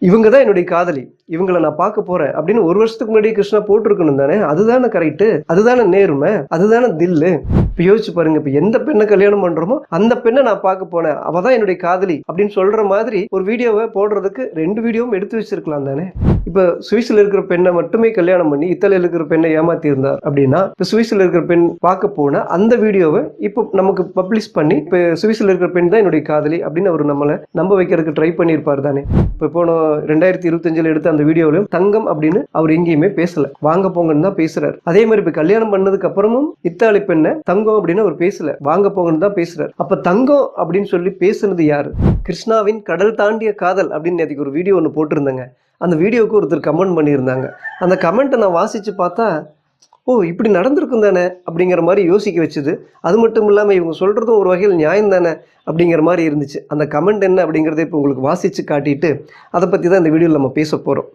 இவங்க தான் என்னுடைய காதலி, இவங்கள நான் பார்க்க போறேன் அப்படின்னு ஒரு வருஷத்துக்கு முன்னாடியே கிருஷ்ணா போட்டிருக்கணும் தானே. அதுதானே கரெக்டு, அதுதானே நேர்மை, அதுதானே தில்லு. இப்போ யோசிச்சு பாருங்க, இப்போ எந்த பெண்ணை கல்யாணம் பண்றோமோ அந்த பெண்ணை நான் பார்க்க போனேன், அவ தான் என்னுடைய காதலி அப்படின்னு சொல்ற மாதிரி ஒரு வீடியோவை போடுறதுக்கு 2 வீடியோவும் எடுத்து வச்சிருக்கலாம் தானே. இப்போ சுவிஸ்ல இருக்கிற பெண்ணை மட்டுமே கல்யாணம் பண்ணி இத்தாலியில் இருக்கிற பெண்ணை ஏமாத்தி இருந்தார் அப்படின்னா, இப்போ சுவிஸ்ல இருக்கிற பெண் பார்க்க போன அந்த வீடியோவை இப்போ நமக்கு பப்ளிஷ் பண்ணி இப்போ சுவிஸ்ல இருக்கிற பெண் தான் என்னுடைய காதலி அப்படின்னு அவர் நம்மளை நம்ப வைக்கிறதுக்கு ட்ரை பண்ணியிருப்பார் தானே. இப்போ போன 2025 எடுத்த அந்த வீடியோவிலும் தங்கம் அப்படின்னு அவர் எங்கேயுமே பேசல, வாங்க போங்கன்னு தான் பேசுறாரு. அதே மாதிரி இப்ப கல்யாணம் பண்ணதுக்கு அப்புறமும் இத்தாலி பெண்ணை தங்கம் அப்படின்னு அவர் பேசல, வாங்க போங்கன்னு தான் பேசுறாரு. அப்ப தங்கம் அப்படின்னு சொல்லி பேசுனது யாரு? கிருஷ்ணாவின் கடல் தாண்டிய காதல் அப்படின்னு நேற்றுக்கு ஒரு வீடியோ ஒன்று போட்டிருந்தேங்க. அந்த வீடியோவுக்கு ஒருத்தர் கமெண்ட் பண்ணியிருந்தாங்க. அந்த கமெண்ட்டை நான் வாசிச்சு பார்த்தா, ஓ இப்படி நடந்திருக்கும் தானே அப்படிங்கிற மாதிரி யோசிக்க வச்சுது. அது மட்டும் இல்லாமல் இவங்க சொல்கிறதும் ஒரு வகையில் நியாயம் தானே அப்படிங்கிற மாதிரி இருந்துச்சு. அந்த கமெண்ட் என்ன அப்படிங்கிறத இப்போ உங்களுக்கு வாசித்து காட்டிட்டு அதை பற்றி தான் இந்த வீடியோவில் நம்ம பேச போகிறோம்.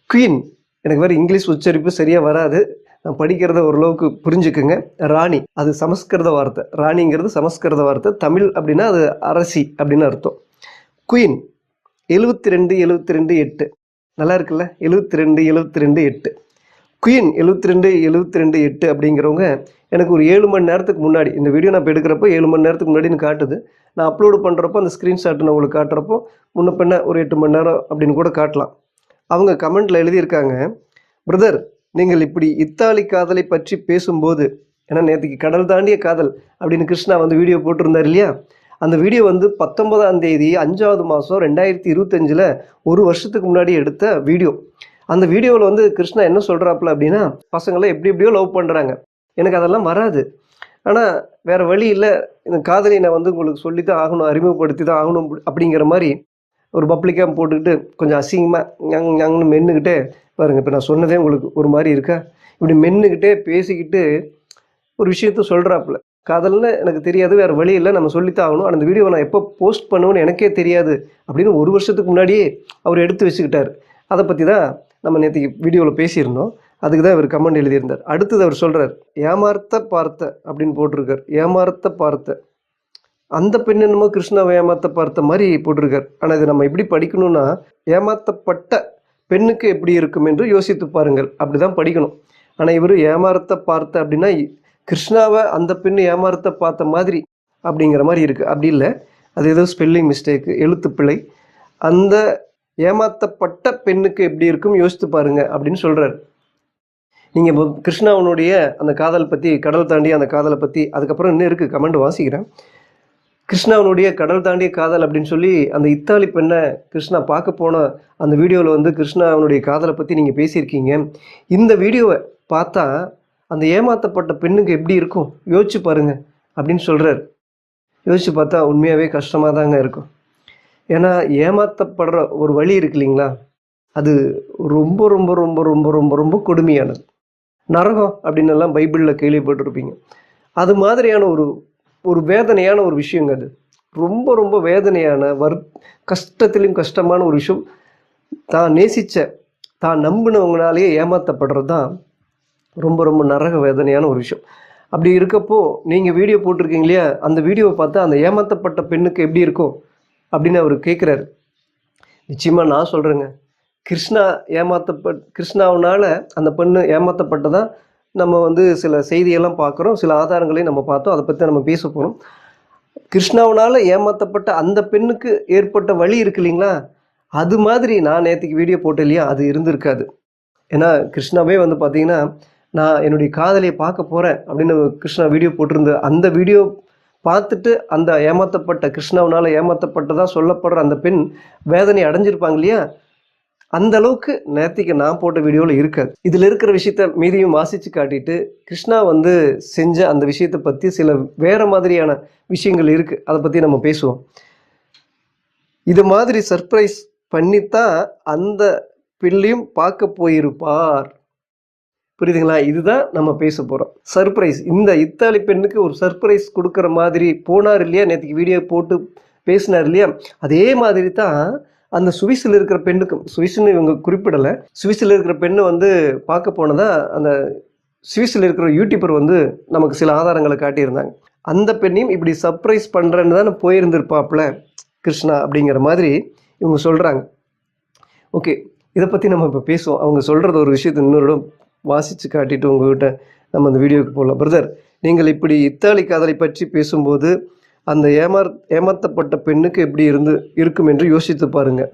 குயின், எனக்கு வேறு இங்கிலீஷ் உச்சரிப்பு சரியாக வராது, நான் படிக்கிறத ஓரளவுக்கு புரிஞ்சுக்குங்க. ராணி, அது சமஸ்கிருத வார்த்தை. ராணிங்கிறது சமஸ்கிருத வார்த்தை. தமிழ் அப்படின்னா அது அரசி அப்படின்னு அர்த்தம். குயின் 72-72-8 நல்லா இருக்குல்ல. 72-72-8 குயின் 72-72-8 அப்படிங்கிறவங்க எனக்கு ஒரு 7 மணி நேரத்துக்கு முன்னாடி, இந்த வீடியோ நான் இப்போ எடுக்கிறப்போ 7 மணி நேரத்துக்கு முன்னாடின்னு காட்டுது. நான் அப்லோடு பண்ணுறப்போ அந்த ஸ்க்ரீன்ஷாட் நான் உங்களுக்கு காட்டுறப்போ முன்ன பின்ன ஒரு 8 மணி நேரம் அப்படின்னு கூட காட்டலாம். அவங்க கமெண்ட்டில் எழுதியிருக்காங்க, பிரதர் நீங்கள் இப்படி இத்தாலி காதலை பற்றி பேசும்போது, ஏன்னா நேற்றுக்கு கடல் தாண்டிய காதல் அப்படின்னு கிருஷ்ணா வந்து வீடியோ போட்டிருந்தார் இல்லையா, அந்த வீடியோ வந்து 19ஆம் தேதி 5வது மாதம் 2025 ஒரு வருஷத்துக்கு முன்னாடி எடுத்த வீடியோ. அந்த வீடியோவில் வந்து கிருஷ்ணா என்ன சொல்கிறாப்புல அப்படின்னா, பசங்களை எப்படி எப்படியோ லவ் பண்ணுறாங்க, எனக்கு அதெல்லாம் வராது, ஆனால் வேறு வழி இல்லை, இந்த காதலியை நான் வந்து உங்களுக்கு சொல்லி தான் ஆகணும், அறிமுகப்படுத்தி தான் ஆகணும் அப்படிங்கிற மாதிரி ஒரு பப்ளிக்காக போட்டுக்கிட்டு கொஞ்சம் அசிங்கமாக ஞாங்கன்னு மென்னுக்கிட்டே பாருங்கள். இப்போ நான் சொன்னதே உங்களுக்கு ஒரு மாதிரி இருக்கா, இப்படி மென்னுக்கிட்டே பேசிக்கிட்டு ஒரு விஷயத்த சொல்கிறாப்புல, காதல்னு எனக்கு தெரியாது, வேறு வழி இல்லை, நம்ம சொல்லித்தான் ஆகணும், அந்த வீடியோவை நான் எப்போ போஸ்ட் பண்ணுவேன்னு எனக்கே தெரியாது அப்படின்னு ஒரு வருஷத்துக்கு முன்னாடியே அவர் எடுத்து வச்சுக்கிட்டார். அதை பற்றி தான் நம்ம நேற்றுக்கு வீடியோவில் பேசியிருந்தோம். அதுக்கு தான் இவர் கமெண்ட் எழுதியிருந்தார். அடுத்தது அவர் சொல்கிறார், ஏமாத்த பார்த்த அப்படின்னு போட்டிருக்கார். ஏமாத்த பார்த்த அந்த பெண் என்னமோ கிருஷ்ணாவை ஏமாத்த பார்த்த மாதிரி போட்டிருக்கார். ஆனால் இது நம்ம எப்படி படிக்கணும்னா, ஏமாத்தப்பட்ட பெண்ணுக்கு எப்படி இருக்கும் என்று யோசித்து பாருங்கள், அப்படி தான் படிக்கணும். ஆனால் இவர் ஏமாத்த பார்த்த அப்படின்னா கிருஷ்ணாவை அந்த பெண்ணு ஏமாத்த பார்த்த மாதிரி அப்படிங்கிற மாதிரி இருக்குது. அப்படி இல்லை, அது ஏதோ ஸ்பெல்லிங் மிஸ்டேக்கு, எழுத்து பிழை. அந்த ஏமாத்தப்பட்ட பெண்ணுக்கு எப்படி இருக்கும் யோசித்து பாருங்க அப்படின்னு சொல்கிறார். நீங்கள் இப்போ கிருஷ்ணாவனுடைய அந்த காதல் பற்றி, கடல் தாண்டி அந்த காதலை பற்றி, அதுக்கப்புறம் இன்னும் இருக்குது கமெண்ட் வாசிக்கிறேன். கிருஷ்ணாவனுடைய கடல் தாண்டிய காதல் அப்படின்னு சொல்லி அந்த இத்தாலி பெண்ணை கிருஷ்ணா பார்க்க போன அந்த வீடியோவில் வந்து கிருஷ்ணாவனுடைய காதலை பற்றி நீங்கள் பேசியிருக்கீங்க. இந்த வீடியோவை பார்த்தா அந்த ஏமாற்றப்பட்ட பெண்ணுக்கு எப்படி இருக்கும் யோசிச்சு பாருங்க அப்படின்னு சொல்கிறார். யோசிச்சு பார்த்தா உண்மையாகவே கஷ்டமாக தாங்க இருக்கும். ஏன்னா ஏமாற்றப்படுற ஒரு வழி இருக்கு இல்லைங்களா, அது ரொம்ப ரொம்ப ரொம்ப ரொம்ப ரொம்ப ரொம்ப கொடுமையானது. நரகம் அப்படின்னு எல்லாம் பைபிளில் கேள்விப்பட்டிருப்பீங்க. அது மாதிரியான ஒரு வேதனையான ஒரு விஷயங்க. அது ரொம்ப ரொம்ப வேதனையான கஷ்டத்திலும் கஷ்டமான ஒரு விஷயம். தான் நேசித்த, தான் நம்பினவங்களாலேயே ஏமாற்றப்படுறது தான் ரொம்ப ரொம்ப நரக வேதனையான ஒரு விஷயம். அப்படி இருக்கப்போ நீங்கள் வீடியோ போட்டிருக்கீங்க இல்லையா, அந்த வீடியோவை பார்த்தா அந்த ஏமாற்றப்பட்ட பெண்ணுக்கு எப்படி இருக்கும் அப்படின்னு அவர் கேட்குறாரு. நிச்சயமாக நான் சொல்கிறேங்க, கிருஷ்ணாவனால் அந்த பெண்ணு ஏமாற்றப்பட்டதான் நம்ம வந்து சில செய்தியெல்லாம் பார்க்குறோம், சில ஆதாரங்களையும் நம்ம பார்த்தோம், அதை பற்றி நம்ம பேச போகிறோம். கிருஷ்ணாவனால் ஏமாற்றப்பட்ட அந்த பெண்ணுக்கு ஏற்பட்ட வழி இருக்கு இல்லைங்களா, அது மாதிரி நான் நேற்றுக்கு வீடியோ போட்டேன் இல்லையா, அது இருந்திருக்காது. ஏன்னா கிருஷ்ணாவே வந்து பார்த்தீங்கன்னா, நான் என்னுடைய காதலியை பார்க்க போகிறேன் அப்படின்னு கிருஷ்ணா வீடியோ போட்டிருந்த அந்த வீடியோ பார்த்துட்டு அந்த ஏமாற்றப்பட்ட, கிருஷ்ணாவனால் ஏமாற்றப்பட்டதாக சொல்லப்படுற அந்த பெண் வேதனை அடைஞ்சிருப்பாங்க இல்லையா, அந்த அளவுக்கு நேற்றுக்கு நான் போட்ட வீடியோவில் இருக்காது. இதில் இருக்கிற விஷயத்த மீதியும் வாசித்து காட்டிட்டு கிருஷ்ணா வந்து செஞ்ச அந்த விஷயத்தை பற்றி சில வேறு மாதிரியான விஷயங்கள் இருக்குது, அதை பற்றி நம்ம பேசுவோம். இது மாதிரி சர்ப்ரைஸ் பண்ணித்தான் அந்த பெண்ணையும் பார்க்க போயிருப்பார். புரியுதுங்களா? இதுதான் நம்ம பேச போகிறோம். சர்ப்ரைஸ், இந்த இத்தாலி பெண்ணுக்கு ஒரு சர்ப்ரைஸ் கொடுக்குற மாதிரி போனார் இல்லையா, நேற்றுக்கு வீடியோ போட்டு பேசினார் இல்லையா, அதே மாதிரி தான் அந்த சுவிஸில் இருக்கிற பெண்ணுக்கும், சுவிஸ்ன்னு இவங்க குறிப்பிடலை, சுவிஸில் இருக்கிற பெண்ணை வந்து பார்க்க போனதா அந்த சுவிஸில் இருக்கிற யூடியூபர் வந்து நமக்கு சில ஆதாரங்களை காட்டியிருந்தாங்க. அந்த பெண்ணையும் இப்படி சர்ப்ரைஸ் பண்ணுறேன்னு தான் போயிருந்திருப்பாப்புல கிருஷ்ணா அப்படிங்கிற மாதிரி இவங்க சொல்கிறாங்க. ஓகே, இதை பற்றி நம்ம இப்போ பேசுவோம். அவங்க சொல்கிறது ஒரு விஷயத்தை இன்னொரு வாசித்து காட்டிட்டு உங்கள்கிட்ட நம்ம அந்த வீடியோவுக்கு போகலாம். பிரதர், நீங்கள் இப்படி இத்தாலி காதலை பற்றி பேசும்போது அந்த ஏமாற்றப்பட்ட பெண்ணுக்கு எப்படி இருக்கும் என்று யோசித்து பாருங்கள்.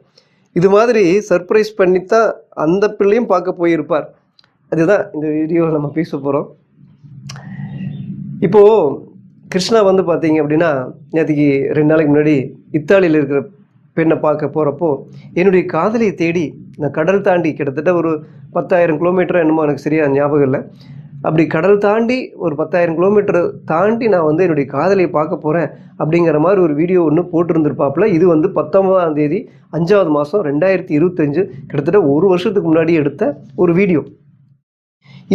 இது மாதிரி சர்ப்ரைஸ் பண்ணித்தான் அந்த பிள்ளையும் பார்க்க போயிருப்பார். அதுதான் இந்த வீடியோவில் நம்ம பேச போகிறோம். இப்போது கிருஷ்ணா வந்து பார்த்தீங்க அப்படின்னா, நேற்றுக்கு 2 நாளைக்கு முன்னாடி இத்தாலியில் இருக்கிற பெண்ணை பார்க்க போகிறப்போ என்னுடைய காதலியை தேடி நான் கடல் தாண்டி கிட்டத்தட்ட ஒரு 10,000 கிலோமீட்டர் என்னமோ எனக்கு சரியாக ஞாபகம் இல்லை. அப்படி கடல் தாண்டி ஒரு 10,000 கிலோமீட்டர் தாண்டி நான் வந்து என்னுடைய காதலியை பார்க்க போகிறேன் அப்படிங்கிற மாதிரி ஒரு வீடியோ ஒன்று போட்டிருந்துருப்பாப்புல. இது வந்து 19ஆம் தேதி 5வது மாதம் 2025, கிட்டத்தட்ட 1 வருஷத்துக்கு முன்னாடி எடுத்த ஒரு வீடியோ.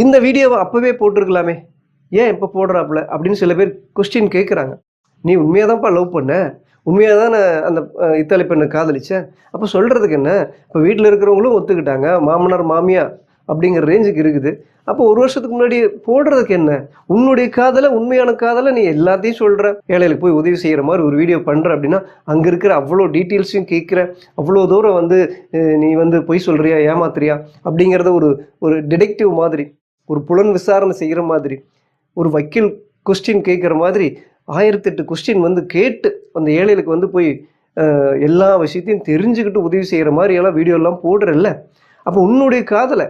இந்த வீடியோவை அப்போவே போட்டிருக்கலாமே, ஏன் இப்போ போடுறாப்புல அப்படின்னு சில பேர் கொஸ்டின் கேட்குறாங்க. நீ உண்மையாக தான்ப்பா லவ் பண்ண, உண்மையாக தான் நான் அந்த இத்தாலி பெண்ணை காதலிச்சேன், அப்போ சொல்கிறதுக்கு என்ன? இப்போ வீட்டில் இருக்கிறவங்களும் ஒத்துக்கிட்டாங்க, மாமனார் மாமியார் அப்படிங்கிற ரேஞ்சுக்கு இருக்குது. அப்போ 1 வருஷத்துக்கு முன்னாடி போடுறதுக்கு என்ன? உன்னுடைய காதலை, உண்மையான காதலை நீ எல்லாத்தையும் சொல்கிற, ஏழைகளுக்கு போய் உதவி செய்கிற மாதிரி ஒரு வீடியோ பண்ணுற அப்படின்னா அங்கே இருக்கிற அவ்வளோ டீட்டெயில்ஸையும் கேட்குற, அவ்வளோ தூரம் வந்து நீ வந்து பொய் சொல்கிறியா, ஏமாத்துறியா அப்படிங்கிறத ஒரு டிடெக்டிவ் மாதிரி, ஒரு புலன் விசாரணை செய்கிற மாதிரி, ஒரு வக்கீல் கொஸ்டின் கேட்குற மாதிரி 1008 கொஸ்டின் வந்து கேட்டு அந்த ஏழைகளுக்கு வந்து போய் எல்லா விஷயத்தையும் தெரிஞ்சுக்கிட்டு உதவி செய்கிற மாதிரி எல்லாம் வீடியோலாம் போடுறல்ல. அப்போ உன்னுடைய காதலை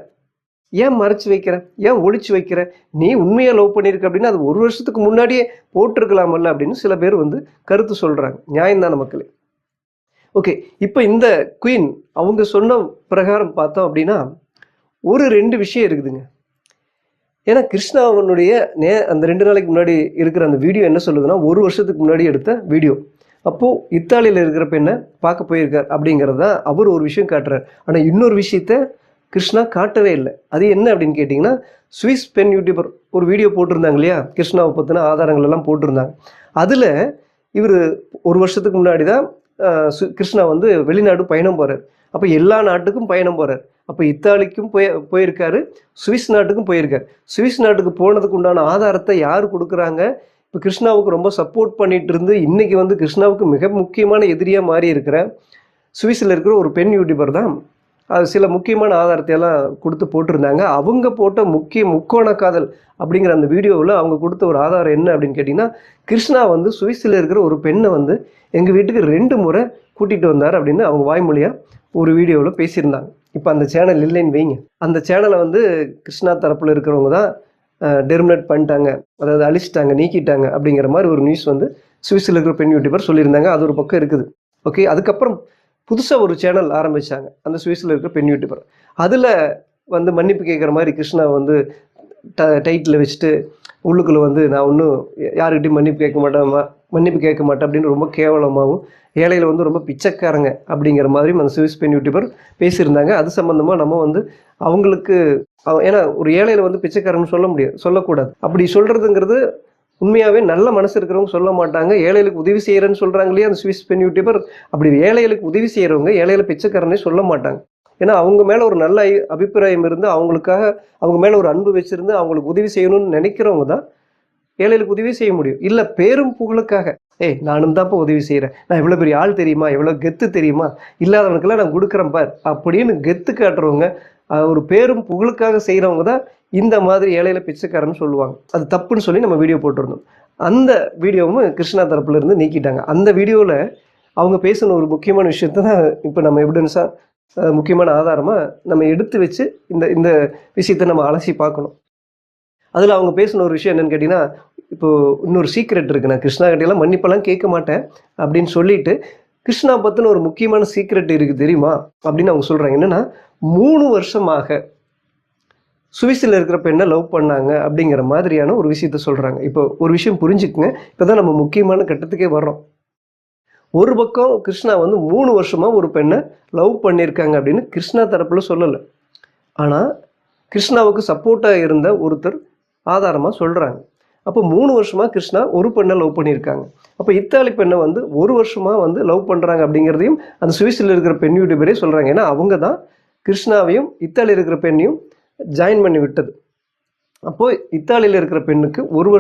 ஏன் மறைச்சு வைக்கிற, ஏன் ஒழிச்சு வைக்கிற? நீ உண்மையாக லவ் பண்ணியிருக்க அப்படின்னா அது 1 வருஷத்துக்கு முன்னாடியே போட்டிருக்கலாமல்ல அப்படின்னு சில பேர் வந்து கருத்து சொல்கிறாங்க. நியாயம்தான் மக்களே. ஓகே, இப்போ இந்த குயின் அவங்க சொன்ன பிரகாரம் பார்த்தோம் அப்படின்னா ஒரு 2 விஷயம் இருக்குதுங்க. ஏன்னா கிருஷ்ணாவனுடைய அந்த 2 நாளைக்கு முன்னாடி இருக்கிற அந்த வீடியோ என்ன சொல்லுதுன்னா 1 வருஷத்துக்கு முன்னாடி எடுத்த வீடியோ. அப்போது இத்தாலியில் இருக்கிற பெண்ணை பார்க்க போயிருக்கார் அப்படிங்கிறது தான் அவர் ஒரு விஷயம் காட்டுறார். ஆனால் இன்னொரு விஷயத்த கிருஷ்ணா காட்டவே இல்லை. அது என்ன அப்படின்னு கேட்டிங்கன்னா, சுவிஸ் பெண் யூடியூபர் ஒரு வீடியோ போட்டிருந்தாங்க இல்லையா, கிருஷ்ணாவை பற்றின ஆதாரங்கள் எல்லாம் போட்டிருந்தாங்க. அதில் இவர் 1 வருஷத்துக்கு முன்னாடி தான் கிருஷ்ணா வந்து வெளிநாடு பயணம் போகிறார். அப்போ எல்லா நாட்டுக்கும் பயணம் போகிறார். அப்போ இத்தாலிக்கும் போயிருக்காரு, சுவிஸ் நாட்டுக்கும் போயிருக்காரு. சுவிஸ் நாட்டுக்கு போனதுக்கு உண்டான ஆதாரத்தை யார் கொடுக்குறாங்க? இப்போ கிருஷ்ணாவுக்கு ரொம்ப சப்போர்ட் பண்ணிட்டு இருந்து இன்றைக்கி வந்து கிருஷ்ணாவுக்கு மிக முக்கியமான எதிரியாக மாறி இருக்கிற சுவிஸில் இருக்கிற ஒரு பெண் யூடியூபர் தான் அது சில முக்கியமான ஆதாரத்தையெல்லாம் கொடுத்து போட்டிருந்தாங்க. அவங்க போட்ட முக்கோண காதல் அப்படிங்கிற அந்த வீடியோவில் அவங்க கொடுத்த ஒரு ஆதாரம் என்ன அப்படின்னு கேட்டிங்கன்னா, கிருஷ்ணா வந்து சுவிஸில் இருக்கிற ஒரு பெண்ணை வந்து எங்கள் வீட்டுக்கு 2 முறை கூட்டிகிட்டு வந்தார் அப்படின்னு அவங்க வாய்மொழியாக ஒரு வீடியோவில் பேசியிருந்தாங்க. இப்போ அந்த சேனல் இல்லைன்னு வைங்க, அந்த சேனலை வந்து கிருஷ்ணா தரப்பில் இருக்கிறவங்க தான் டெர்மினேட் பண்ணிட்டாங்க, அதாவது அழிச்சிட்டாங்க, நீக்கிட்டாங்க அப்படிங்கிற மாதிரி ஒரு நியூஸ் வந்து சுவிஸில் இருக்கிற பெண் யூடியூபர் சொல்லியிருந்தாங்க. அது ஒரு பக்கம் இருக்குது. ஓகே, அதுக்கப்புறம் புதுசாக ஒரு சேனல் ஆரம்பித்தாங்க அந்த சுவிஸில் இருக்கிற பெண் யூடியூபர். அதில் வந்து மன்னிப்பு கேட்குற மாதிரி கிருஷ்ணா வந்து டைட்டில் வச்சுட்டு உள்ளுக்குள்ளே வந்து நான் ஒன்றும் யாருக்கிட்டையும் மன்னிப்பு கேட்க மாட்டேன் அப்படின்னு ரொம்ப கேவலமாகவும், ஏழையில் வந்து ரொம்ப பிச்சைக்காரங்க அப்படிங்கிற மாதிரியும் அந்த சுவிஸ் பெண் யூடியூபர் பேசியிருந்தாங்க. அது சம்மந்தமாக நம்ம வந்து அவங்களுக்கு, ஏன்னா ஒரு ஏழையில் வந்து பிச்சைக்காரன்னு சொல்லக்கூடாது. அப்படி சொல்கிறதுங்கிறது உண்மையாகவே நல்ல மனசு இருக்கிறவங்க சொல்ல மாட்டாங்க. ஏழைகளுக்கு உதவி செய்கிறேன்னு சொல்கிறாங்க இல்லையா அந்த சுவிஸ் பெண் யூடியூபர், அப்படி ஏழைகளுக்கு உதவி செய்கிறவங்க ஏழையில பிச்சைக்காரனே சொல்ல மாட்டாங்க. ஏன்னா அவங்க மேலே ஒரு நல்ல அபிப்பிராயம் இருந்து, அவங்களுக்காக அவங்க மேலே ஒரு அன்பு வச்சுருந்து அவங்களுக்கு உதவி செய்யணும்னு நினைக்கிறவங்க தான் ஏழைகளுக்கு உதவி செய்ய முடியும். இல்லை பேரும் புகழுக்காக, நானும் தான்ப்பா உதவி செய்கிறேன், நான் எவ்வளோ பெரிய ஆள் தெரியுமா, எவ்வளோ கெத்து தெரியுமா, இல்லாதவனுக்கெல்லாம் நான் கொடுக்குறேன் பார் அப்படின்னு கெத்து காட்டுறவங்க, ஒரு பேரும் புகழுக்காக செய்கிறவங்க தான் இந்த மாதிரி ஏழையில பிச்சைக்காரன்னு சொல்லுவாங்க. அது தப்புன்னு சொல்லி நம்ம வீடியோ போட்டிருந்தோம். அந்த வீடியோவும் கிருஷ்ணா தரப்புல இருந்து நீக்கிட்டாங்க. அந்த வீடியோவில் அவங்க பேசின ஒரு முக்கியமான விஷயத்த தான் இப்போ நம்ம எவிடன்ஸாக முக்கியமான ஆதாரமாக நம்ம எடுத்து வச்சு இந்த விஷயத்தை நம்ம அலசி பார்க்கணும். அதில் அவங்க பேசின ஒரு விஷயம் என்னென்னு கேட்டிங்கன்னா, இப்போது இன்னொரு சீக்ரெட் இருக்குது, நான் கிருஷ்ணா கிட்டையெல்லாம் மன்னிப்பெல்லாம் கேட்க மாட்டேன் அப்படின்னு சொல்லிட்டு கிருஷ்ணா பற்றின ஒரு முக்கியமான சீக்ரெட் இருக்குது தெரியுமா அப்படின்னு அவங்க சொல்கிறாங்க. என்னென்னா 3 வருஷமாக சுவிஸில் இருக்கிற பெண்ணை லவ் பண்ணாங்க அப்படிங்கிற மாதிரியான ஒரு விஷயத்த சொல்கிறாங்க. இப்போ ஒரு விஷயம் புரிஞ்சுக்குங்க, இப்போ தான் நம்ம முக்கியமான கட்டத்துக்கே வர்றோம். ஒரு பக்கம் கிருஷ்ணா வந்து 3 வருஷமாக ஒரு பெண்ணை லவ் பண்ணியிருக்காங்க அப்படின்னு கிருஷ்ணா தரப்பில் சொல்லலை. ஆனால் கிருஷ்ணாவுக்கு சப்போர்ட்டாக இருந்த ஒருத்தர் ஆதாரமாக சொல்கிறாங்க. அப்போ 3 வருஷமாக கிருஷ்ணா ஒரு பெண்ணை லவ் பண்ணியிருக்காங்க. அப்போ இத்தாலி பெண்ணை வந்து 1 வருஷமாக வந்து லவ் பண்ணுறாங்க அப்படிங்கிறதையும் அந்த சுவிஸில் இருக்கிற பெண் யூடியூபரே சொல்கிறாங்க. ஏன்னா அவங்க தான் கிருஷ்ணாவையும் இத்தாலி இருக்கிற பெண்ணையும் ஜாயின் பண்ணி விட்டது. அப்போது இத்தாலியில் இருக்கிற பெண்ணுக்கு 1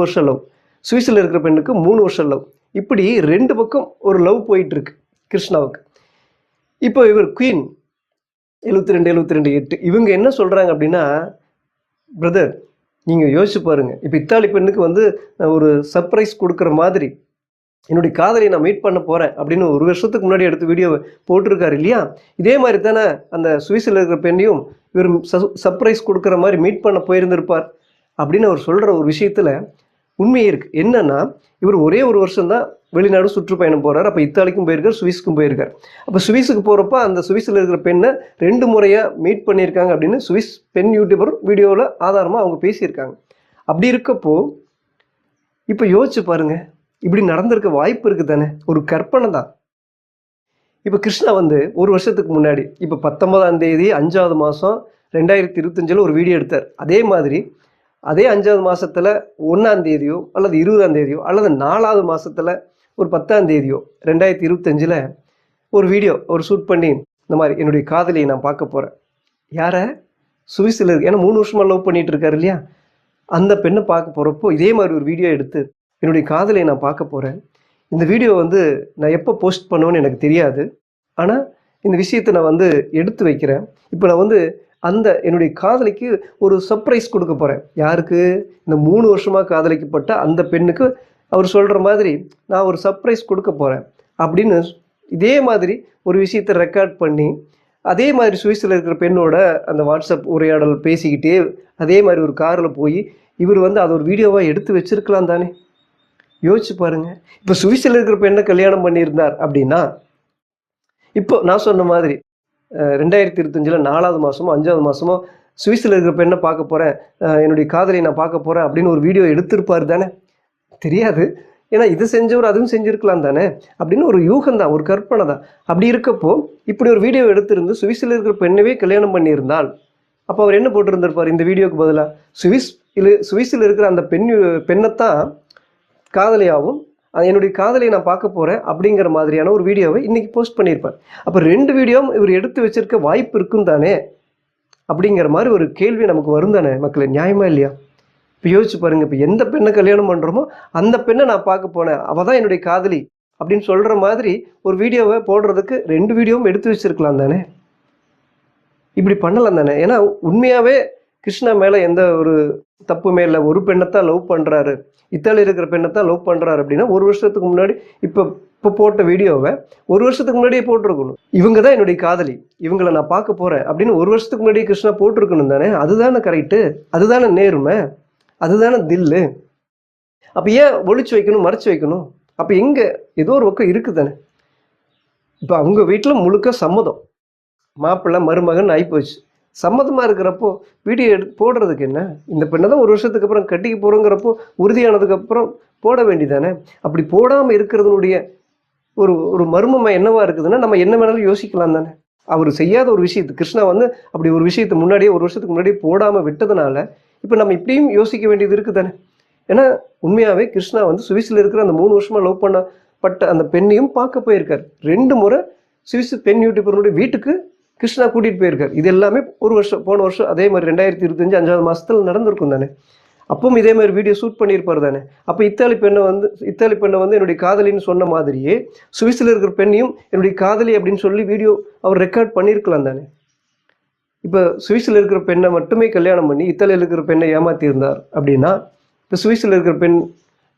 வருஷம் லவ், சுவிஸில் இருக்கிற பெண்ணுக்கு 3 வருஷம் லவ், இப்படி 2 பக்கம் ஒரு லவ் போயிட்டுருக்கு கிருஷ்ணாவுக்கு. இப்போ இவர் குயின் 72 இவங்க என்ன சொல்கிறாங்க அப்படின்னா, பிரதர் நீங்கள் யோசிச்சு பாருங்க, இப்போ இத்தாலி பெண்ணுக்கு வந்து ஒரு சர்ப்ரைஸ் கொடுக்குற மாதிரி என்னுடைய காதலை நான் மீட் பண்ண போகிறேன் அப்படின்னு ஒரு வருஷத்துக்கு முன்னாடி எடுத்து வீடியோ போட்டிருக்காரு இல்லையா? இதே மாதிரி தானே அந்த சுவிஸில் இருக்கிற பெண்ணையும் இவர் சர்ப்ரைஸ் கொடுக்குற மாதிரி மீட் பண்ண போயிருந்திருப்பார் அப்படின்னு அவர் சொல்கிற ஒரு விஷயத்தில் உண்மையே இருக்குது. என்னன்னா, இவர் ஒரே ஒரு வருஷம் தான் வெளிநாடு சுற்றுப்பயணம் போகிறார். அப்போ இத்தாலிக்கும் போயிருக்கார், சுவிஸுக்கும் போயிருக்கார். அப்போ சுவிஸுக்கு போகிறப்ப அந்த சுவிஸில் இருக்கிற பெண்ணை 2 முறையாக மீட் பண்ணியிருக்காங்க அப்படின்னு சுவிஸ் பெண் யூடியூபர் வீடியோவில் ஆதாரமாக அவங்க பேசியிருக்காங்க. அப்படி இருக்கப்போ இப்போ யோசிச்சு பாருங்கள், இப்படி நடந்திருக்க வாய்ப்பு இருக்குது தானே? ஒரு கற்பனை தான். இப்போ கிருஷ்ணா வந்து ஒரு வருஷத்துக்கு முன்னாடி இப்போ 19ஆம் தேதி 5வது மாதம் 2025 ஒரு வீடியோ எடுத்தார். அதே மாதிரி அதே 5வது மாதத்தில் 1ஆம் தேதியோ அல்லது 20ஆம் தேதியோ அல்லது 4வது மாதத்தில் ஒரு 10ஆம் தேதியோ 2025 ஒரு வீடியோ ஒரு ஷூட் பண்ணி இந்த மாதிரி என்னுடைய காதலியை நான் பார்க்க போகிறேன். யாரை? சுவிஸில் இருக்கு. ஏன்னா 3 வருஷமாக லவ் பண்ணிகிட்டு இருக்காரு இல்லையா? அந்த பெண்ணை பார்க்க போகிறப்போ இதே மாதிரி ஒரு வீடியோ எடுத்து என்னுடைய காதலியை நான் பார்க்க போகிறேன். இந்த வீடியோ வந்து நான் எப்போ போஸ்ட் பண்ணுவேன்னு எனக்கு தெரியாது. ஆனால் இந்த விஷயத்தை நான் வந்து எடுத்து வைக்கிறேன். இப்போ நான் வந்து அந்த என்னுடைய காதலிக்கு ஒரு சர்ப்ரைஸ் கொடுக்க போகிறேன். யாருக்கு? இந்த 3 வருஷமாக காதலிக்கப்பட்ட அந்த பெண்ணுக்கு அவர் சொல்கிற மாதிரி நான் ஒரு சர்ப்ரைஸ் கொடுக்க போகிறேன் அப்படின்னு இதே மாதிரி ஒரு விஷயத்தை ரெக்கார்ட் பண்ணி அதே மாதிரி சுவிஸில் இருக்கிற பெண்ணோட அந்த வாட்ஸ்அப் உரையாடல் பேசிக்கிட்டே அதே மாதிரி ஒரு காரில் போய் இவர் வந்து அதை ஒரு வீடியோவாக எடுத்து வச்சிருக்கலாம் தானே? யோசிச்சு பாருங்க. இப்போ சுவிஸில் இருக்கிற பெண்ணை கல்யாணம் பண்ணியிருந்தார் அப்படின்னா, இப்போ நான் சொன்ன மாதிரி 2025 4வது மாதமோ 5வது மாதமோ சுவிஸில் இருக்கிற பெண்ணை பார்க்க போகிறேன், என்னுடைய காதலை நான் பார்க்க போகிறேன் அப்படின்னு ஒரு வீடியோ எடுத்திருப்பார் தானே? தெரியாது. ஏன்னா இது செஞ்சவர் அதுவும் செஞ்சுருக்கலாம் தானே அப்படின்னு ஒரு யூகம் தான், ஒரு கற்பனை தான். அப்படி இருக்கப்போ இப்படி ஒரு வீடியோ எடுத்திருந்து சுவிஸில் இருக்கிற பெண்ணவே கல்யாணம் பண்ணியிருந்தால் அப்போ அவர் என்ன போட்டிருந்திருப்பார் இந்த வீடியோக்கு பதிலாக? சுவிஸில் இருக்கிற அந்த பெண்ணைத்தான் காதலியாகவும் என்னுடைய காதலை நான் பார்க்க போகிறேன் அப்படிங்கிற மாதிரியான ஒரு வீடியோவை இன்றைக்கி போஸ்ட் பண்ணியிருப்பார். அப்போ 2 வீடியோவும் இவர் எடுத்து வச்சிருக்க வாய்ப்பு இருக்கும் தானே அப்படிங்கிற மாதிரி ஒரு கேள்வி நமக்கு வரும் தானே மக்களே? நியாயமா இல்லையா? இப்போ யோசிச்சு பாருங்க, இப்போ எந்த பெண்ணை கல்யாணம் பண்ணுறோமோ அந்த பெண்ணை நான் பார்க்க போனேன், அவள் தான் என்னுடைய காதலி அப்படின்னு சொல்கிற மாதிரி ஒரு வீடியோவை போடுறதுக்கு 2 வீடியோவும் எடுத்து வச்சிருக்கலாம் தானே? இப்படி பண்ணலாம் தானே? ஏன்னா உண்மையாகவே கிருஷ்ணா மேலே எந்த ஒரு தப்புமே இல்லை. ஒரு பெண்ணைத்தான் லவ் பண்ணுறாரு, இத்தாலி இருக்கிற பெண்ணைத்தான் லவ் பண்ணுறாரு அப்படின்னா ஒரு வருஷத்துக்கு முன்னாடி இப்போ போட்ட வீடியோவை ஒரு வருஷத்துக்கு முன்னாடியே போட்டிருக்கணும். இவங்க தான் என்னுடைய காதலி, இவங்களை நான் பார்க்க போகிறேன் அப்படின்னு ஒரு வருஷத்துக்கு முன்னாடியே கிருஷ்ணா போட்டிருக்கணும் தானே? அதுதானே கரெக்டு, அதுதானே நேர்மை, அதுதானே தில்லு. அப்போ ஏன் ஒளிச்சு வைக்கணும், மறைச்சு வைக்கணும்? அப்போ எங்கே ஏதோ ஒரு பக்கம் இருக்குது தானே? இப்போ அவங்க வீட்டில் முழுக்க சம்மதம், மாப்பிள்ளை மருமகன் ஆகிப்போச்சு. சம்மதமாக இருக்கிறப்போ வீடியோ போடுறதுக்கு என்ன? இந்த பெண்ணை தான் ஒரு வருஷத்துக்கு அப்புறம் கட்டிக்க போகிறோங்கிறப்போ உறுதியானதுக்கப்புறம் போட வேண்டியதானே? அப்படி போடாமல் இருக்கிறதுனுடைய ஒரு ஒரு மர்மமாக என்னவா இருக்குதுன்னா நம்ம என்ன வேணாலும் யோசிக்கலாம் தானே? அவர் செய்யாத ஒரு விஷயத்து கிருஷ்ணா வந்து அப்படி ஒரு விஷயத்தை முன்னாடியே ஒரு வருஷத்துக்கு முன்னாடியே போடாமல் விட்டதுனால இப்போ நம்ம இப்படியும் யோசிக்க வேண்டியது இருக்குது தானே? ஏன்னா உண்மையாகவே கிருஷ்ணா வந்து சுவிஸில் இருக்கிற அந்த 3 வருஷமாக லவ் பண்ணப்பட்ட அந்த பெண்ணையும் பார்க்க போயிருக்கார். 2 முறை சுவிஸ் பெண் யூடியூபருடைய வீட்டுக்கு கிருஷ்ணா கூட்டிகிட்டு போயிருக்கார். இது எல்லாமே ஒரு வருஷம் போன வருஷம் அதே மாதிரி 2025 5வது மாதத்தில் நடந்திருக்கும் தானே? அப்பவும் இதே மாதிரி வீடியோ ஷூட் பண்ணியிருப்பார் தானே? அப்போ இத்தாலி பெண்ணை வந்து என்னுடைய காதலின்னு சொன்ன மாதிரியே சுவிஸில் இருக்கிற பெண்ணையும் என்னுடைய காதலி அப்படின்னு சொல்லி வீடியோ அவர் ரெக்கார்ட் பண்ணியிருக்கலாம் தானே? இப்போ சுவிஸில் இருக்கிற பெண்ணை மட்டுமே கல்யாணம் பண்ணி இத்தாலியில் இருக்கிற பெண்ணை ஏமாற்றியிருந்தார் அப்படின்னா இப்போ சுவிஸில் இருக்கிற பெண்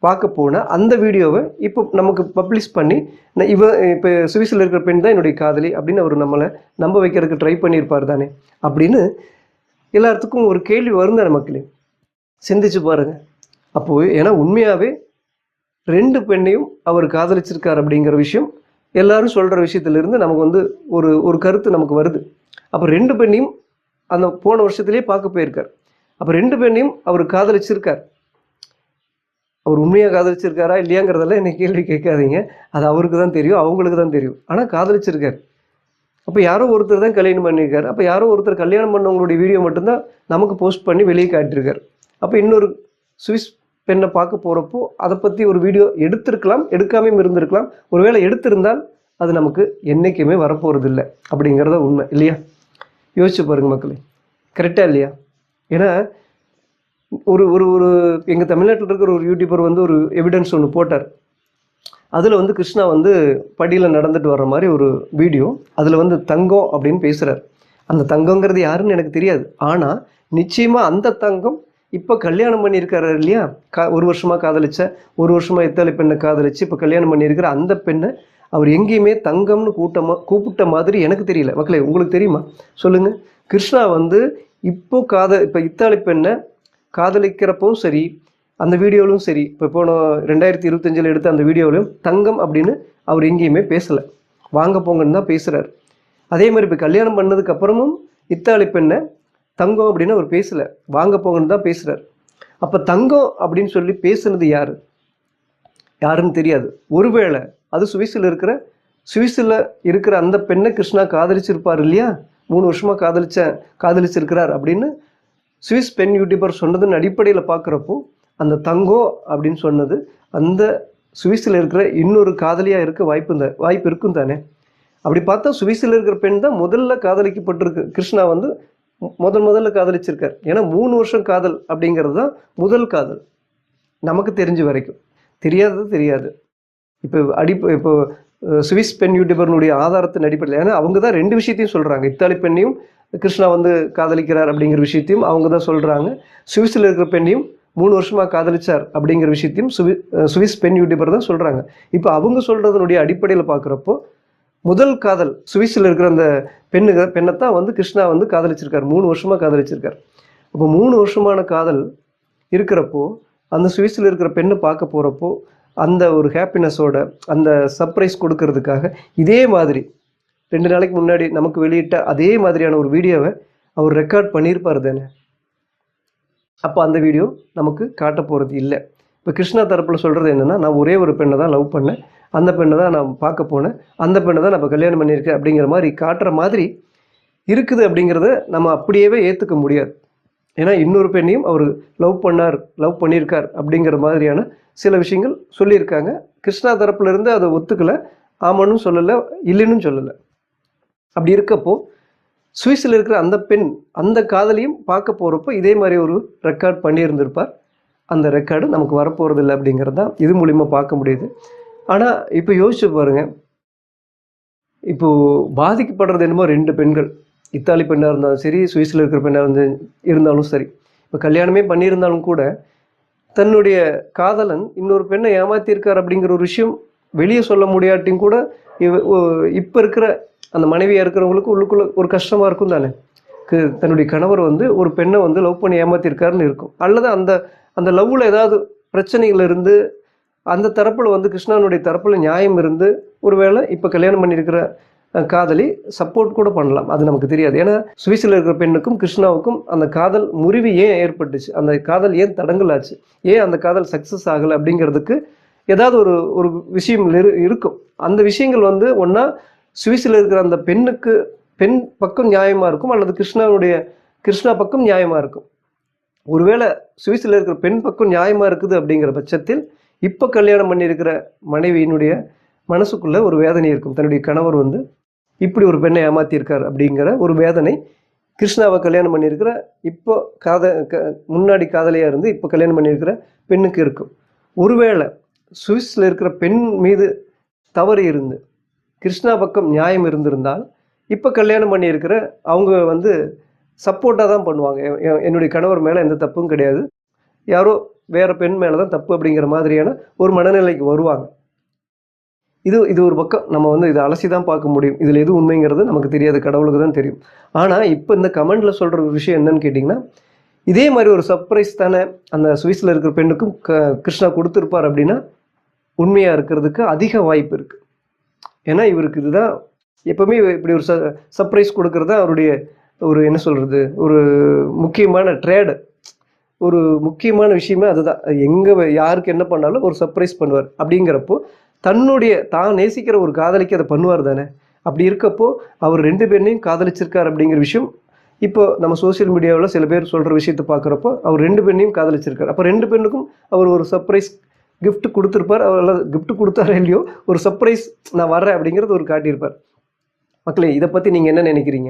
பார்க்க போனால் அந்த வீடியோவை இப்போ நமக்கு பப்ளிஷ் பண்ணி இப்போ சுவிஸில் இருக்கிற பெண் தான் என்னுடைய காதலி அப்படின்னு அவர் நம்மளை நம்ப வைக்கிறதுக்கு ட்ரை பண்ணியிருப்பார் தானே அப்படின்னு எல்லாத்துக்கும் ஒரு கேள்வி வரும் தானே மக்களே? சிந்திச்சு பாருங்க. அப்போது ஏன்னா உண்மையாகவே 2 பெண்ணையும் அவர் காதலிச்சிருக்கார் அப்படிங்கிற விஷயம் எல்லாரும் சொல்கிற விஷயத்துலேருந்து நமக்கு வந்து ஒரு கருத்து நமக்கு வருது. அப்போ 2 பெண்ணையும் அந்த போன வருஷத்துலேயே பார்க்க போயிருக்கார். அப்போ 2 பெண்ணையும் அவர் காதலிச்சிருக்கார். அவர் உண்மையாக காதலிச்சிருக்காரா இல்லையாங்கிறதெல்லாம் என்னை கேள்வி கேட்காதீங்க, அது அவருக்கு தான் தெரியும், அவங்களுக்கு தான் தெரியும். ஆனால் காதலிச்சிருக்கார். அப்போ யாரோ ஒருத்தர் தான் கல்யாணம் பண்ணியிருக்காரு. அப்போ யாரோ ஒருத்தர் கல்யாணம் பண்ணவங்களுடைய வீடியோ மட்டும்தான் நமக்கு போஸ்ட் பண்ணி வெளியே காட்டியிருக்கார். அப்போ இன்னொரு சுவிஸ் பெண்ணை பார்க்க போகிறப்போ அதை பற்றி ஒரு வீடியோ எடுத்திருக்கலாம், எடுக்காமையும் இருந்திருக்கலாம். ஒருவேளை எடுத்திருந்தால் அது நமக்கு என்றைக்குமே வரப்போகிறது இல்லை அப்படிங்கிறத உண்மை இல்லையா? யோசிச்சு பாருங்கள் மக்களே, கரெக்டாக இல்லையா? ஏன்னா ஒரு ஒரு ஒரு எங்கள் தமிழ்நாட்டில் இருக்கிற ஒரு யூடியூபர் வந்து ஒரு எவிடன்ஸ் ஒன்று போட்டார். அதில் வந்து கிருஷ்ணா வந்து படியில் நடந்துட்டு வர்ற மாதிரி ஒரு வீடியோ. அதில் வந்து தங்கம் அப்படின்னு பேசுகிறார். அந்த தங்கங்கிறது யாருன்னு எனக்கு தெரியாது. ஆனால் நிச்சயமாக அந்த தங்கம் இப்போ கல்யாணம் பண்ணியிருக்காரு இல்லையா, ஒரு வருஷமாக காதலிச்ச, ஒரு வருஷமாக இத்தாலி பெண்ணை காதலிச்சு இப்போ கல்யாணம் பண்ணியிருக்கிற அந்த பெண்ணை அவர் எங்கேயுமே தங்கம்னு கூப்பிட்ட மாதிரி எனக்கு தெரியல. மக்களே, உங்களுக்கு தெரியுமா சொல்லுங்கள். கிருஷ்ணா வந்து இப்போ இத்தாலி பெண்ணை காதலிக்கிறப்பவும் சரி, அந்த வீடியோவிலும் சரி, இப்போ போன 2025 எடுத்த அந்த வீடியோவிலும் தங்கம் அப்படின்னு அவர் எங்கேயுமே பேசலை. வாங்க போங்கன்னு தான் பேசுகிறார். அதே மாதிரி இப்போ கல்யாணம் பண்ணதுக்கு அப்புறமும் இத்தாலி பெண்ணை தங்கம் அப்படின்னு அவர் பேசலை, வாங்க போங்கன்னு தான் பேசுகிறார். அப்போ தங்கம் அப்படின்னு சொல்லி பேசுனது யாருன்னு தெரியாது. ஒருவேளை அது சுவிஸில் இருக்கிற அந்த பெண்ணை கிருஷ்ணா காதலிச்சிருப்பார் இல்லையா, 3 வருஷமாக காதலிச்சிருக்கிறார் அப்படின்னு சுவிஸ் பெண் யூடியூபர் சொன்னதுன்னு அடிப்படையில் பார்க்குறப்போ அந்த தங்கம் அப்படின்னு சொன்னது அந்த சுவிஸில் இருக்கிற இன்னொரு காதலியாக இருக்க வாய்ப்பு இருக்கும் தானே. அப்படி பார்த்தா சுவிஸில் இருக்கிற பெண் தான் முதல்ல காதலிக்கப்பட்டிருக்கு. கிருஷ்ணா வந்து முதல்ல காதலிச்சிருக்கார். ஏன்னா 3 வருஷம் காதல் அப்படிங்கிறது தான் முதல் காதல் நமக்கு தெரிஞ்ச வரைக்கும். தெரியாது. இப்போ சுவிஸ் பெண் யூடியூபர்னுடைய ஆதாரத்தின் அடிப்படையில், ஏன்னா அவங்க தான் 2 விஷயத்தையும் சொல்கிறாங்க. இத்தாலி பெண்ணையும் கிருஷ்ணா வந்து காதலிக்கிறார் அப்படிங்கிற விஷயத்தையும் அவங்க தான் சொல்கிறாங்க. சுவிஸில் இருக்கிற பெண்ணையும் 3 வருஷமாக காதலிச்சார் அப்படிங்கிற விஷயத்தையும் சுவிஸ் பெண் யூடியூபர் தான் சொல்கிறாங்க. இப்போ அவங்க சொல்கிறதுனுடைய அடிப்படையில் பார்க்குறப்போ முதல் காதல் சுவிஸில் இருக்கிற அந்த பெண்ணைத்தான் வந்து கிருஷ்ணா வந்து காதலிச்சிருக்கார். 3 வருஷமாக காதலிச்சிருக்கார். அப்போ 3 வருஷமான காதல் இருக்கிறப்போ அந்த சுவிஸில் இருக்கிற பெண்ணை பார்க்க போகிறப்போ அந்த ஒரு ஹாப்பினஸோட அந்த சர்ப்ரைஸ் கொடுக்கறதுக்காக இதே மாதிரி 2 நாளைக்கு முன்னாடி நமக்கு வெளியிட்ட அதே மாதிரியான ஒரு வீடியோவை அவர் ரெக்கார்ட் பண்ணியிருப்பார் தானே. அப்போ அந்த வீடியோ நமக்கு காட்ட போகிறது இல்லை. இப்போ கிருஷ்ணா தரப்பில் சொல்கிறது என்னென்னா, நான் ஒரே ஒரு பெண்ணை தான் லவ் பண்ணேன், அந்த பெண்ணை தான் நான் பார்க்க போனேன், அந்த பெண்ணை தான் நான் இப்போ கல்யாணம் பண்ணியிருக்கேன் அப்படிங்கிற மாதிரி காட்டுற மாதிரி இருக்குது. அப்படிங்கிறத நம்ம அப்படியே ஏற்றுக்க முடியாது. ஏன்னா இன்னொரு பெண்ணையும் அவர் லவ் பண்ணியிருக்கார் அப்படிங்கிற மாதிரியான சில விஷயங்கள் சொல்லியிருக்காங்க. கிருஷ்ணா தரப்புலேருந்து அதை ஒத்துக்கலை, ஆமான்னு சொல்லலை, இல்லைன்னு சொல்லலை. அப்படி இருக்கப்போ சுவிஸில் இருக்கிற அந்த பெண் அந்த காதலியும் பார்க்க போகிறப்போ இதே மாதிரி ஒரு ரெக்கார்ட் பண்ணியிருந்திருப்பார். அந்த ரெக்கார்டு நமக்கு வரப்போகிறது இல்லை அப்படிங்கிறது தான் இது மூலிமா பார்க்க முடியுது. ஆனால் இப்போ யோசிச்சு பாருங்கள், இப்போது பாதிக்கப்படுறது என்னமோ 2 பெண்கள், இத்தாலி பெண்ணாக இருந்தாலும் சரி, சுவிஸில் இருக்கிற பெண்ணாக இருந்தாலும் சரி. இப்போ கல்யாணமே பண்ணியிருந்தாலும் கூட தன்னுடைய காதலன் இன்னொரு பெண்ணை ஏமாற்றியிருக்கார் அப்படிங்கிற ஒரு விஷயம் வெளியே சொல்ல முடியாட்டியும் கூட இப்போ இருக்கிற அந்த மனைவியாக இருக்கிறவங்களுக்கு உள்ளுக்குள்ளே ஒரு கஷ்டமாக இருக்கும் தானே. தன்னுடைய கணவர் வந்து ஒரு பெண்ணை வந்து லவ் பண்ணி ஏமாற்றிருக்காருன்னு இருக்கும். அல்லது அந்த லவ்வில் ஏதாவது பிரச்சனைகள் இருந்து அந்த தரப்பில் வந்து கிருஷ்ணானுடைய தரப்பில் நியாயம் இருந்து ஒருவேளை இப்போ கல்யாணம் பண்ணியிருக்கிற காதலி சப்போர்ட் கூட பண்ணலாம், அது நமக்கு தெரியாது. ஏன்னா சுவிஸில் இருக்கிற பெண்ணுக்கும் கிருஷ்ணாவுக்கும் அந்த காதல் முறிவு ஏன் ஏற்பட்டுச்சு, அந்த காதல் ஏன் தடங்கலாச்சு, ஏன் அந்த காதல் சக்ஸஸ் ஆகலை அப்படிங்கிறதுக்கு ஏதாவது ஒரு விஷயம் இருக்கும். அந்த விஷயங்கள் வந்து ஒன்றா சுவிஸில் இருக்கிற அந்த பெண் பக்கம் நியாயமாக இருக்கும், அல்லது கிருஷ்ணா பக்கம் நியாயமாக இருக்கும். ஒருவேளை சுவிஸில் இருக்கிற பெண் பக்கம் நியாயமாக இருக்குது அப்படிங்கிற பட்சத்தில் இப்போ கல்யாணம் பண்ணியிருக்கிற மனைவியினுடைய மனசுக்குள்ளே ஒரு வேதனை இருக்கும். தன்னுடைய கணவர் வந்து இப்படி ஒரு பெண்ணை ஏமாற்றியிருக்கார் அப்படிங்கிற ஒரு வேதனை கிருஷ்ணாவை கல்யாணம் பண்ணியிருக்கிற இப்போ முன்னாடி காதலியாக இருந்து இப்போ கல்யாணம் பண்ணியிருக்கிற பெண்ணுக்கு இருக்கும். ஒருவேளை சுவிஸில் இருக்கிற பெண் மீது தவறு இருந்து கிருஷ்ணா பக்கம் நியாயம் இருந்திருந்தால் இப்போ கல்யாணம் பண்ணியிருக்கிற அவங்க வந்து சப்போர்ட்டாக தான் பண்ணுவாங்க. என்னுடைய கணவர் மேலே எந்த தப்பும் கிடையாது, யாரோ வேறு பெண் மேலே தான் தப்பு அப்படிங்கிற மாதிரியான ஒரு மனநிலைக்கு வருவாங்க. இது ஒரு பக்கம் நம்ம வந்து இதை அலசி தான் பார்க்க முடியும். இதில் எது உண்மைங்கிறது நமக்கு தெரியாது, கடவுளுக்கு தான் தெரியும். ஆனால் இப்போ இந்த கமெண்டில் சொல்கிற ஒரு விஷயம் என்னன்னு கேட்டிங்கன்னா, இதே மாதிரி ஒரு சர்ப்ரைஸ் தானே அந்த சுவிஸில் இருக்கிற பெண்ணுக்கும் கிருஷ்ணா கொடுத்துருப்பார் அப்படின்னா உண்மையாக இருக்கிறதுக்கு அதிக வாய்ப்பு இருக்குது. ஏன்னா இவருக்கு இதுதான் எப்போவுமே இப்படி ஒரு சர்ப்ரைஸ் கொடுக்கறது தான் அவருடைய ஒரு என்ன சொல்கிறது, ஒரு முக்கியமான ட்ரேடு, ஒரு முக்கியமான விஷயமே அதுதான். யாருக்கு என்ன பண்ணாலும் ஒரு சர்ப்ரைஸ் பண்ணுவார். அப்படிங்கிறப்போ தான் நேசிக்கிற ஒரு காதலிக்கு அதை பண்ணுவார் தானே. அப்படி இருக்கப்போ அவர் 2 பேரையும் காதலிச்சிருக்கார் அப்படிங்கிற விஷயம் இப்போ நம்ம சோசியல் மீடியாவில் சில பேர் சொல்கிற விஷயத்தை பார்க்குறப்போ அவர் 2 பெண்ணையும் காதலிச்சிருக்கார். அப்போ 2 பெண்ணுக்கும் அவர் ஒரு சர்ப்ரைஸ் கிஃப்ட் கொடுத்துருப்பார். அவர் கிஃப்ட் கொடுத்தாரோ இல்லையோ ஒரு சர்ப்ரைஸ் நான் வர்றேன் அப்படிங்கிறது ஒரு காட்டியிருப்பார். மக்களே, இதை பற்றி நீங்கள் என்ன நினைக்கிறீங்க?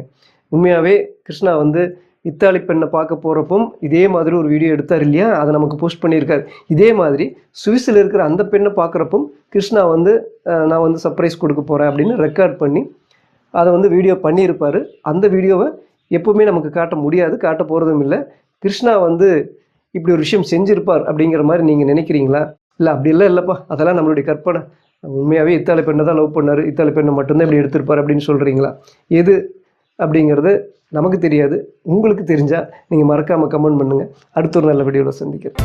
உண்மையாகவே கிருஷ்ணா வந்து இத்தாலி பெண்ணை பார்க்க போகிறப்போ இதே மாதிரி ஒரு வீடியோ எடுத்தார் இல்லையா, அதை நமக்கு போஸ்ட் பண்ணியிருக்காரு. இதே மாதிரி சுவிஸில் இருக்கிற அந்த பெண்ணை பார்க்குறப்போ கிருஷ்ணா வந்து நான் வந்து சர்ப்ரைஸ் கொடுக்க போகிறேன் அப்படின்னு ரெக்கார்ட் பண்ணி அதை வந்து வீடியோ பண்ணியிருப்பார். அந்த வீடியோவை எப்போவுமே நமக்கு காட்ட முடியாது, காட்ட போகிறதும் இல்லை. கிருஷ்ணா வந்து இப்படி ஒரு விஷயம் செஞ்சுருப்பார் அப்படிங்கிற மாதிரி நீங்கள் நினைக்கிறீங்களா? இல்லை அப்படிலாம் இல்லைப்பா, அதெல்லாம் நம்மளுடைய கற்பனை, உண்மையாகவே இத்தாலி பெண்ணை தான் லவ் பண்ணார், இத்தாலி பெண்ணை மட்டும்தான் இப்படி எடுத்திருப்பார் அப்படின்னு சொல்கிறீங்களா? எது அப்படிங்கிறது நமக்கு தெரியாது. உங்களுக்கு தெரிஞ்சால் நீங்கள் மறக்காமல் கமெண்ட் பண்ணுங்கள். அடுத்த ஒரு நல்ல வீடியோவில் சந்திக்கிறேன்.